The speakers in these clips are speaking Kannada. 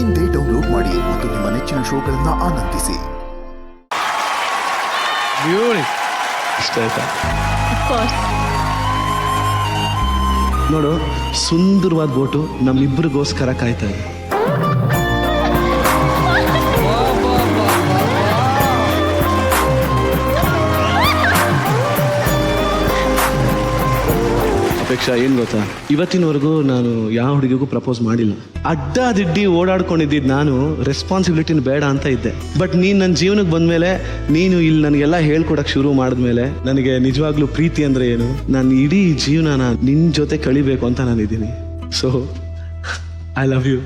ಇಂದೇ ಡೌನ್ಲೋಡ್ ಮಾಡಿ ಮತ್ತು ನಿಮ್ಮ ನೆಚ್ಚಿನ ಶೋಗಳನ್ನ ಆನಂದಿಸಿ. ಇಷ್ಟ ಆಯ್ತಾ? ನೋಡು, ಸುಂದರವಾದ ಬೋಟು ನಮ್ಮಿಬ್ಬರಿಗೋಸ್ಕರ ಕಾಯ್ತಾ ಇದೆ. ಅಪೇಕ್ಷಾ, ಏನ್ ಗೊತ್ತಾ, ಇವತ್ತಿನವರೆಗೂ ನಾನು ಯಾವ ಹುಡುಗಿಗೂ ಪ್ರಪೋಸ್ ಮಾಡಿಲ್ಲ. ಅಡ್ಡಾದಿಡ್ಡಿ ಓಡಾಡ್ಕೊಂಡಿದ್ದು ನಾನು ರೆಸ್ಪಾನ್ಸಿಬಿಲಿಟಿನ ಬೇಡ ಅಂತ ಇದ್ದೆ. ಬಟ್ ನೀನು ನನ್ನ ಜೀವನಕ್ಕೆ ಬಂದಮೇಲೆ, ನೀನು ಇಲ್ಲಿ ನನಗೆಲ್ಲ ಹೇಳ್ಕೊಡಕ್ಕೆ ಶುರು ಮಾಡಿದ್ಮೇಲೆ ನನಗೆ ನಿಜವಾಗ್ಲೂ ಪ್ರೀತಿ ಅಂದರೆ ಏನು, ನಾನು ಇಡೀ ಜೀವನನ ನಿನ್ನ ಜೊತೆ ಕಳಿಬೇಕು ಅಂತ ನಾನಿದ್ದೀನಿ. So I love you.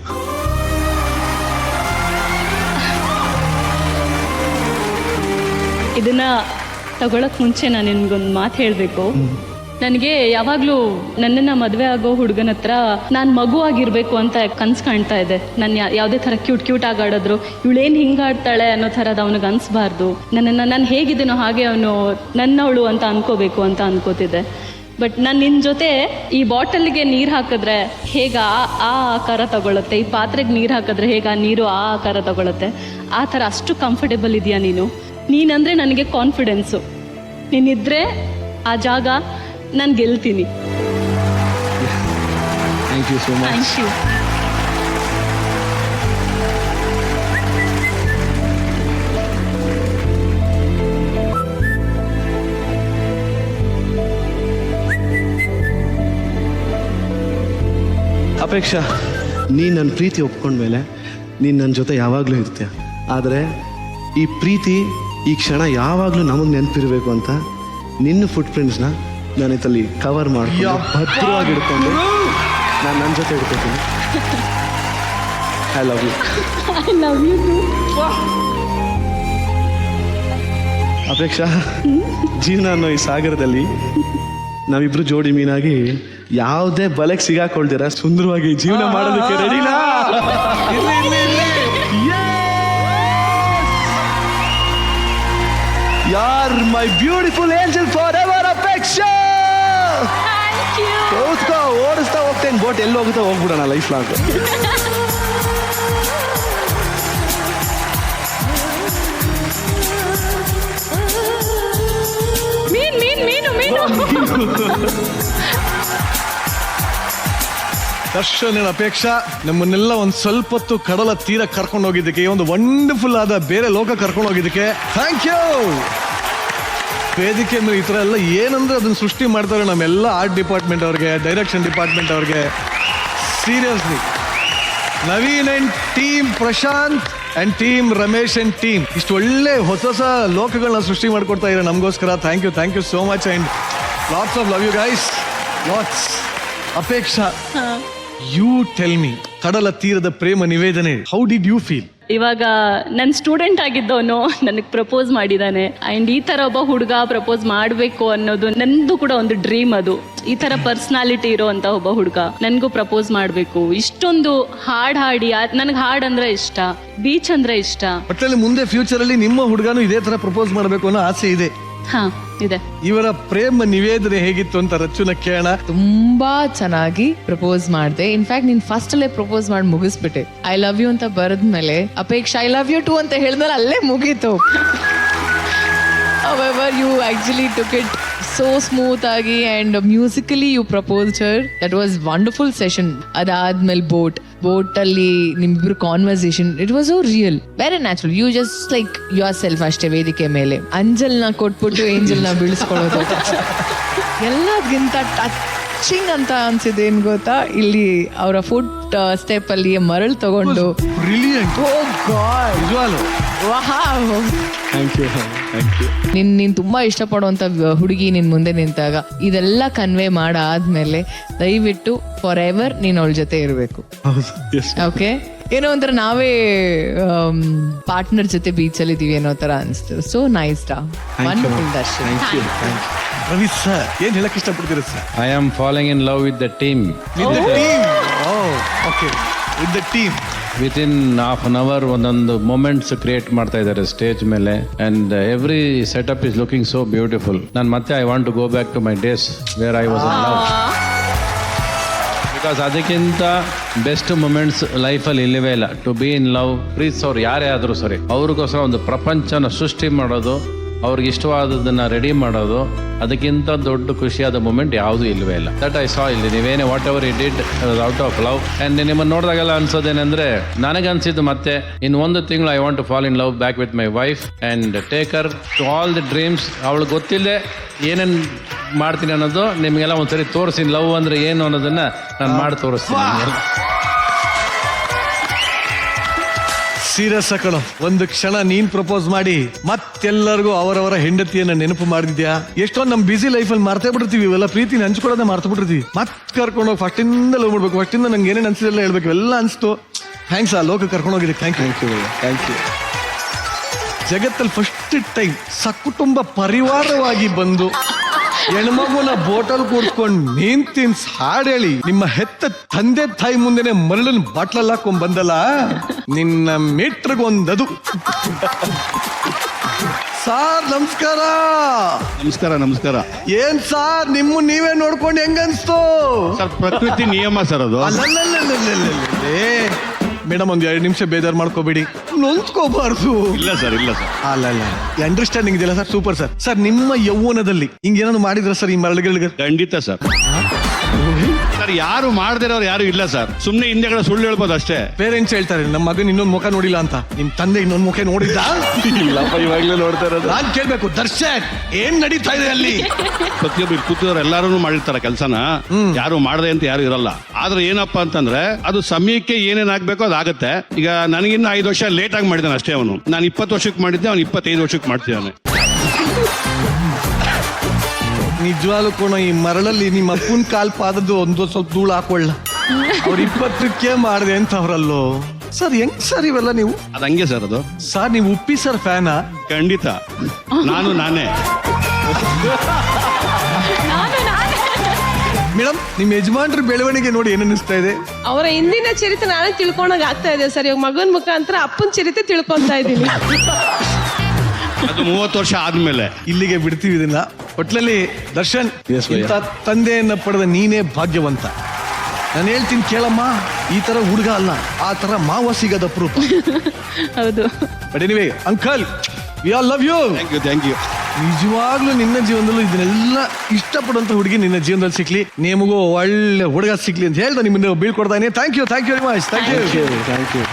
ಇದನ್ನ ತಗೊಳಕ್ ಮುಂಚೆ ನಾನು ನಿನ್ಗೊಂದು ಮಾತು ಹೇಳಬೇಕು. ನನಗೆ ಯಾವಾಗಲೂ ನನ್ನನ್ನು ಮದುವೆ ಆಗೋ ಹುಡುಗನ ಹತ್ರ ನಾನು ಮಗು ಆಗಿರಬೇಕು ಅಂತ ಕನ್ಸು ಕಾಣ್ತಾ ಇದೆ. ನಾನು ಯಾವುದೇ ಥರ ಕ್ಯೂಟ್ ಆಗಾಡಿದ್ರು ಇವಳೇನು ಹಿಂಗಾಡ್ತಾಳೆ ಅನ್ನೋ ಥರದ್ದು ಅವನಿಗೆ ಅನಿಸ್ಬಾರ್ದು. ನನ್ನನ್ನು ನಾನು ಹೇಗಿದ್ದೀನೋ ಹಾಗೆ ಅವನು ನನ್ನವಳು ಅಂತ ಅನ್ಕೋಬೇಕು ಅಂತ ಅನ್ಕೋತಿದ್ದೆ. ಬಟ್ ನಾನು ನಿನ್ನ ಜೊತೆ ಈ ಬಾಟಲ್ಗೆ ನೀರು ಹಾಕಿದ್ರೆ ಹೇಗೆ ಆ ಆಕಾರ ತಗೊಳುತ್ತೆ, ಈ ಪಾತ್ರೆಗೆ ನೀರು ಹಾಕಿದ್ರೆ ಹೇಗೆ ಆ ನೀರು ಆ ಆಕಾರ ತಗೊಳುತ್ತೆ, ಆ ಥರ ಅಷ್ಟು ಕಂಫರ್ಟೇಬಲ್ ಇದೆಯಾ ನೀನು. ನೀನಂದರೆ ನನಗೆ ಕಾನ್ಫಿಡೆನ್ಸು. ನೀನಿದ್ರೆ ಆ ಜಾಗ ನಾನು ಗೆಲ್ತೀನಿ. Thank you so much. Thank you. Apeksha, ನೀನು ನನ್ನ ಪ್ರೀತಿ ಒಪ್ಕೊಂಡ್ಮೇಲೆ ನೀನು ನನ್ನ ಜೊತೆ ಯಾವಾಗಲೂ ಇರ್ತೀಯ. ಆದರೆ ಈ ಪ್ರೀತಿ, ಈ ಕ್ಷಣ ಯಾವಾಗಲೂ ನಮಗೆ ನೆನಪಿರಬೇಕು ಅಂತ ನಿನ್ನ ಫುಟ್ ಪ್ರಿಂಟ್ಸ್ನ ನಾನು ಇತ್ತಲ್ಲಿ ಕವರ್ ಮಾಡ್ಕೊಂಡು ಭದ್ರವಾಗಿ ಹಿಡ್ಕೊಂಡು ನಾನು ನನ್ನ ಜೊತೆ ಹಿಡ್ಕೊತೀನಿ. I love you. I love you too. Apeksha, ಜೀವನ ಅನ್ನೋ ಈ ಸಾಗರದಲ್ಲಿ ನಾವಿಬ್ರು ಜೋಡಿ ಮೀನಾಗಿ ಯಾವುದೇ ಬಲೆಗೆ ಸಿಗಾಕೊಳ್ದಿರ ಸುಂದರವಾಗಿ ಜೀವನ ಮಾಡೋದಕ್ಕೆ ರೆಡಿನಾ? ಯಾರ್ ಮೈ beautiful angel for ever Apeksha. ಓಡಿಸ್ತಾ ಹೋಗ್ತೇನೆ, ಬೋಟ್ ಎಲ್ಲಿ ಹೋಗುತ್ತಾ ಹೋಗ್ಬಿಡೋಣ ಲೈಫ್ ಲಾಂಗ್. ದರ್ಶನ್ ಅಪೇಕ್ಷಾ, ನಮ್ಮನ್ನೆಲ್ಲ ಒಂದು ಸ್ವಲ್ಪ ಹೊತ್ತು ಕಡಲ ತೀರ ಕರ್ಕೊಂಡು ಹೋಗಿದ್ದಕ್ಕೆ, ಒಂದು ವಂಡರ್ಫುಲ್ ಆದ ಬೇರೆ ಲೋಕ ಕರ್ಕೊಂಡು ಹೋಗಿದ್ದಕ್ಕೆ ಥ್ಯಾಂಕ್ ಯು. ವೇದಿಕೆ ಮೇಲೆ ಈ ಥರ ಎಲ್ಲ ಏನಂದ್ರೆ ಅದನ್ನ ಸೃಷ್ಟಿ ಮಾಡ್ತಾರೆ ನಮ್ಮೆಲ್ಲ ಆರ್ಟ್ ಡಿಪಾರ್ಟ್ಮೆಂಟ್ ಅವ್ರಿಗೆ, ಡೈರೆಕ್ಷನ್ ಡಿಪಾರ್ಟ್ಮೆಂಟ್ ಅವ್ರಿಗೆ. Seriously Naveen and team Prashanth and team Ramesh and team ಇಷ್ಟು ಒಳ್ಳೆ ಹೊಸ ಲೋಕಗಳನ್ನ ಸೃಷ್ಟಿ ಮಾಡ್ಕೊಡ್ತಾ ಇದ್ದಾರೆ ನಮಗೋಸ್ಕರ. Thank you so much and lots of love you guys. Lots. Apeksha, you tell me, ಕಡಲ ತೀರದ ಪ್ರೇಮ ನಿವೇದನೆ, ಹೌ ಡಿಡ್ ಯು ಫೀಲ್? ಇವಾಗ ನನ್ನ ಸ್ಟೂಡೆಂಟ್ ಆಗಿದ್ದವನು ನನಗೆ ಪ್ರಪೋಸ್ ಮಾಡಿದ್ದಾನೆ. ಆ್ಯಂಡ್ ಈ ಥರ ಒಬ್ಬ ಹುಡುಗ ಪ್ರಪೋಸ್ ಮಾಡಬೇಕು ಅನ್ನೋದು ನಂದು ಕೂಡ ಒಂದು ಡ್ರೀಮ್. ಅದು ಈ ಥರ ಪರ್ಸ್ನಾಲಿಟಿ ಇರೋವಂಥ ಒಬ್ಬ ಹುಡುಗ ನನಗೂ ಪ್ರಪೋಸ್ ಮಾಡಬೇಕು. ಇಷ್ಟೊಂದು ಹಾಡಿ ನನಗೆ ಹಾಡಂದ್ರೆ ಇಷ್ಟ, ಬೀಚ್ ಅಂದ್ರೆ ಇಷ್ಟ. ಒಟ್ಟಲ್ಲಿ ಮುಂದೆ ಫ್ಯೂಚರ್ ಅಲ್ಲಿ ನಿಮ್ಮ ಹುಡುಗನು ಇದೇ ತರ ಪ್ರಪೋಸ್ ಮಾಡಬೇಕು ಅನ್ನೋ ಆಸೆ ಇದೆ. ಹಾ, ಇದೆ. ಇವರ ಪ್ರೇಮ ನಿವೇದನೆ ಹೇಗಿತ್ತು ಅಂತ ರಚುನ ಕೇಳೋಣ. ತುಂಬಾ ಚೆನ್ನಾಗಿ ಪ್ರಪೋಸ್ ಮಾಡಿದೆ. ಇನ್ಫ್ಯಾಕ್ಟ್ ನೀನ್ ಫಸ್ಟ್ ಅಲ್ಲೇ ಪ್ರಪೋಸ್ ಮಾಡಿ ಮುಗಿಸ್ಬಿಟ್ಟೆ. ಐ ಲವ್ ಯು ಅಂತ ಬರೆದ್ಮೇಲೆ Apeksha I love you too ಅಂತ ಹೇಳಿದ್ಮೇಲೆ ಅಲ್ಲೇ ಮುಗೀತು. However, you actually took it so smooth ಆಗಿ and musically you proposed her. That was wonderful session. ಅದಾದ್ಮೇಲೆ ಬೋಟ್ ಅಲ್ಲಿ ನಿಮ್ಮಿಬ್ರು conversation, it was so real, very natural. You just like yourself ಅಷ್ಟೇ. ವೇದಿಕೆ ಮೇಲೆ ಅಂಜಲ್ನ ಕೊಟ್ಬಿಟ್ಟು ಏಂಜಲ್ನ ಬೀಳಿಸ್ಕೊಳ್ಳೋದು ಎಲ್ಲದಕ್ಕಿಂತ ಟಚಿಂಗ್ ಅಂತ ಅನ್ಸಿದೆ. ಏನ್ ಗೊತ್ತಾ, ಇಲ್ಲಿ ಅವರ ಫುಟ್ ಸ್ಟೆಪ್ ಅಲ್ಲಿ ಮರಳು ತಗೊಂಡು ನೀನ್ ತುಂಬಾ ಇಷ್ಟಪಡುವಂತ ಹುಡುಗಿ ನಿನ್ ಮುಂದೆ ನಿಂತಾಗ ಇದೆಲ್ಲ ಕನ್ವೆ ಮಾಡಾದ್ಮೇಲೆ ದಯವಿಟ್ಟು ಫಾರ್ ಎವರ್ ನೀನ್ ಅವಳ ಜೊತೆ ಇರ್ಬೇಕು. ಓಕೆ, ಏನೋ ಒಂಥರ ನಾವೇ ಪಾರ್ಟ್ನರ್ ಜೊತೆ ಬೀಚ್ ಅಲ್ಲಿ ಇದೀವಿ ಅನ್ನೋ ತರ ಅನ್ಸ್ತು. ಸೊ ನೈಸ್ ಡಾ, ವಂಡರ್ಫುಲ್ ದರ್ಶನ್. ರವಿ ಸರ್, ಏನ್ ಹೇಳಕ್ ಇಷ್ಟಪಡ್ತೀರಾ sir? I am falling in love with the team. With the team. Oh, okay. With the team. Within half an hour ಒಂದೊಂದು ಮೊಮೆಂಟ್ಸ್ ಕ್ರಿಯೇಟ್ ಮಾಡ್ತಾ ಇದ್ದಾರೆ ಸ್ಟೇಜ್ ಮೇಲೆ and every setup is looking so beautiful. ನಾನು ಮತ್ತೆ I want to go back to my days where I was in love. Because ಅದಕ್ಕಿಂತ ಬೆಸ್ಟ್ ಮೂಮೆಂಟ್ಸ್ ಲೈಫಲ್ಲಿ ಇಲ್ಲವೇ ಇಲ್ಲ. ಟು ಬಿ ಇನ್ ಲವ್, ಪ್ರೀತಿಸೋರು ಯಾರೇ ಆದರೂ ಸರಿ, ಅವ್ರಿಗೋಸ್ಕರ ಒಂದು ಪ್ರಪಂಚನ ಸೃಷ್ಟಿ ಮಾಡೋದು, ಅವ್ರಿಗೆ ಇಷ್ಟವಾದದನ್ನ ರೆಡಿ ಮಾಡೋದು, ಅದಕ್ಕಿಂತ ದೊಡ್ಡ ಖುಷಿಯಾದ ಮೂಮೆಂಟ್ ಯಾವುದೂ ಇಲ್ಲವೇ ಇಲ್ಲ. ದಟ್ ಐ ಸಾ ಇಲ್ಲಿ. ನೀವೇನೇ whatever it did out of love. And ನಿಮ್ಮನ್ನು ನೋಡಿದಾಗೆಲ್ಲ ಅನ್ಸೋದೇನೆಂದ್ರೆ, ನನಗನ್ಸಿದ್ದು ಮತ್ತೆ ಇನ್ 1 ತಿಂಗಳು I want to fall in love back with my wife and take her to all the dreams. ಅವಳು ಗೊತ್ತಿಲ್ಲದೆ ಏನೇನು ಮಾಡ್ತೀನಿ ಅನ್ನೋದು ನಿಮಗೆಲ್ಲ ಒಂದ್ಸರಿ ತೋರಿಸ್ತೀನಿ. ಲವ್ ಅಂದ್ರೆ ಏನು ಅನ್ನೋದನ್ನ ನಾನು ಮಾಡಿ ತೋರಿಸ್ತೀನಿ. ಸೀರಿಯಸ್ ಕಣೋ, ಒಂದು ಕ್ಷಣ ನೀನ್ ಪ್ರಪೋಸ್ ಮಾಡಿ ಮತ್ತೆಲ್ಲರಿಗೂ ಅವರವರ ಹೆಂಡತಿಯನ್ನ ನೆನಪು ಮಾಡಿದ್ಯಾ. ಎಷ್ಟೊಂದು ನಮ್ ಬಿಸಿ ಲೈಫಲ್ಲಿ ಮರ್ತೇ ಬಿಟ್ಟಿರ್ತೀವಿ, ಇವೆಲ್ಲ ಪ್ರೀತಿನ ಹಂಚ್ಕೊಳ್ಳೋದೇ ಮರ್ತು ಬಿಟ್ಟಿರ್ತೀವಿ. ಮತ್ ಕರ್ಕೊಂಡು ಫಸ್ಟಿಂದ ಲವ್ ಮಾಡ್ಬೇಕು, ಫಸ್ಟಿಂದ ನಂಗೆ ಏನೇನು ಅನ್ಸಿದೆಲ್ಲ ಹೇಳ್ಬೇಕು, ಎಲ್ಲ ಅನ್ಸ್ತು. ಥ್ಯಾಂಕ್ಸ್ ಆ ಲೋಕ ಕರ್ಕೊಂಡೋಗಿದ್ದೆ. Thank you. ಜಗತ್ತಲ್ಲಿ ಫಸ್ಟ್ ಟೈಮ್ ಸಕುಟುಂಬ ಪರಿವಾರವಾಗಿ ಬಂದು ಹೆಣ್ಮಗುನ ಬೋಟಲ್ ಕೂಡ್ಸ್ಕೊಂಡು ನಿಂತಿನ್ ಹಾಡು ಹೇಳಿ ನಿಮ್ಮ ಹೆತ್ತ ತಂದೆ ತಾಯಿ ಮುಂದೆನೆ ಮರಳನ್ ಬಾಟ್ಲಲ್ಲಿ ಹಾಕೊಂಡ್ ಬಂದಲ್ಲ, ನಿನ್ನ ಮೀಟ್ರಿಗೊಂದದು. ಸಾರ್ ನಮಸ್ಕಾರ. ನಮಸ್ಕಾರ. ಏನ್ ಸಾರ್ ನೀವೇ ನೋಡ್ಕೊಂಡು ಹೆಂಗನ್ಸ್ತು? ಸರ್, ಪ್ರಕೃತಿ ನಿಯಮ ಸರ್ ಅದು. ಮೇಡಮ್ ಒಂದ್ 2 ನಿಮಿಷ ಬೇಜಾರು ಮಾಡ್ಕೋಬೇಡಿ, ನೊಂದ್ಕೋಬಾರ್ದು. ಇಲ್ಲ ಸರ್. ಅಲ್ಲ ಅಂಡರ್ಸ್ಟ್ಯಾಂಡಿಂಗ್ ಇದೆಯಲ್ಲ ಸರ್, ಸೂಪರ್ ಸರ್. ಸರ್ ನಿಮ್ಮ ಯೌವನದಲ್ಲಿ ಹಿಂಗೇನಾದ್ರು ಮಾಡಿದ್ರ ಸರ್ ಈ ಮರಳುಗಳಿಗೆ? ಖಂಡಿತ ಸರ್. ಸರ್, ಯಾರು ಮಾಡದಿರೋರು ಯಾರು ಇಲ್ಲ ಸರ್. ಸುಮ್ನೆ ಹಿಂದೆಗಡೆ ಸುಳ್ಳು ಹೇಳ್ಬೋದು ಅಷ್ಟೇ. ಪೇರೆಂಟ್ಸ್ ಹೇಳ್ತಾರೆ ನಮ್ಮ ಮಗನ್ ಇನ್ನೊಂದು ಮುಖ ನೋಡಿಲ್ಲ ಅಂತ. ನಿಮ್ ತಂದೆ ಇನ್ನೊಂದು ಮುಖ ನೋಡಿದ್ದ? ಇಲ್ಲಪ್ಪ, ಇವಾಗ್ಲೇ ನೋಡ್ತಾ ಇರೋದು. ನಾನ್ ಕೇಳ್ಬೇಕು, ದರ್ಶನ್ ಏನ್ ನಡೀತಾ ಇದೆ ಅಲ್ಲಿ? ಪ್ರತಿಯೊಬ್ಬರು ಕೂತಿರೋರು ಎಲ್ಲಾರು ಮಾಡಿರ್ತಾರೆ ಕೆಲಸನ, ಯಾರು ಮಾಡದೆ ಅಂತ ಯಾರು ಇರಲ್ಲ. ಆದ್ರೆ ಏನಪ್ಪಾ ಅಂತಂದ್ರೆ, ಅದು ಸಮಯಕ್ಕೆ ಏನೇನಾಗ್ಬೇಕೋ ಅದಾಗತ್ತೆ. ಈಗ ನನಗಿನ್ನ 5 ವರ್ಷ ಲೇಟ್ ಆಗಿ ಮಾಡಿದ್ದಾನೆ ಅಷ್ಟೇ ಅವನು. ನಾನು 20 ವರ್ಷಕ್ಕೆ ಮಾಡಿದ್ದೆ, ಅವ್ನು 25 ವರ್ಷಕ್ಕೆ ಮಾಡ್ತಿದ್ದಾನೆ. ನಿಜವಾಗ್ಲೂ ಕೋಣ, ಈ ಮರಳಲ್ಲಿ ನಿಮ್ಮ ಅಪ್ಪನ ಕಾಲ್ ಪಾದದ್ದು ಒಂದು ಸ್ವಲ್ಪ ಧೂಳು ಹಾಕೊಳ್ಳ. ಅವ್ರು 20ಕ್ಕೆ ಮಾಡಿದೆ ಅಂತ ಅವರಲ್ಲೋ. ಸರ್ ಹೆಂಗ್ ಸರ್ ಇವೆಲ್ಲ ನೀವು? ಅದು ಹಂಗೆ ಸರ್ ಅದು. ಸರ್ ನೀವು ಉಪ್ಪಿ ಸರ್ ಫ್ಯಾನಾ? ಖಂಡಿತ. ನಾನೇ. ಮೇಡಮ್, ನಿಮ್ ಯಜಮಾನ್ರ ಬೆಳವಣಿಗೆ ನೋಡಿ ಏನ್ ಅನಿಸ್ತಾ ಇದೆ? ಅವರ ಹಿಂದಿನ ಚರಿತ್ರೆ ನಾನೇ ತಿಳ್ಕೊಂಡಾಗ ಆಗ್ತಾ ಇದೆ ಸರ್. ಇವಾಗ ಮಗನ ಮುಖಾಂತರ ಅಪ್ಪನ ಚರಿತ್ರೆ ತಿಳ್ಕೊಂತಾ ಇದ್ದೀನಿ. ಅದು 30 ವರ್ಷ ಆದ್ಮೇಲೆ. ಇಲ್ಲಿಗೆ ಬಿಡ್ತೀವಿ ಇದನ್ನ. ಒಟ್ಲಲ್ಲಿ ದರ್ಶನ್, ಇಂಥ ತಂದೆಯನ್ನ ಪಡೆದ ನೀನೇ ಭಾಗ್ಯವಂತ. ನಾನು ಹೇಳ್ತೀನಿ ಕೇಳಮ್ಮ, ಈ ತರ ಹುಡುಗ ಅಲ್ಲ, ಆ ತರ ಮಾವ ಸಿಗದ ಪ್ರೂಫ್. ಹೌದು. But anyway uncle, we all love you. Thank you. ನಿಜವಾಗ್ಲೂ ನಿನ್ನ ಜೀವನದಲ್ಲೂ ಇದನ್ನೆಲ್ಲ ಇಷ್ಟಪಡುವಂತ ಹುಡುಗಿ ನಿನ್ನ ಜೀವನದಲ್ಲಿ ಸಿಕ್ಲಿ, ನಿಮಗೂ ಒಳ್ಳೆ ಹುಡುಗ ಸಿಕ್ಲಿ ಅಂತ ಹೇಳ್ದ ನಿಮ್ಮನ್ನ ಬೀಳ್ಕೊಡ್ತಾನೆ. Thank you very much. Thank you.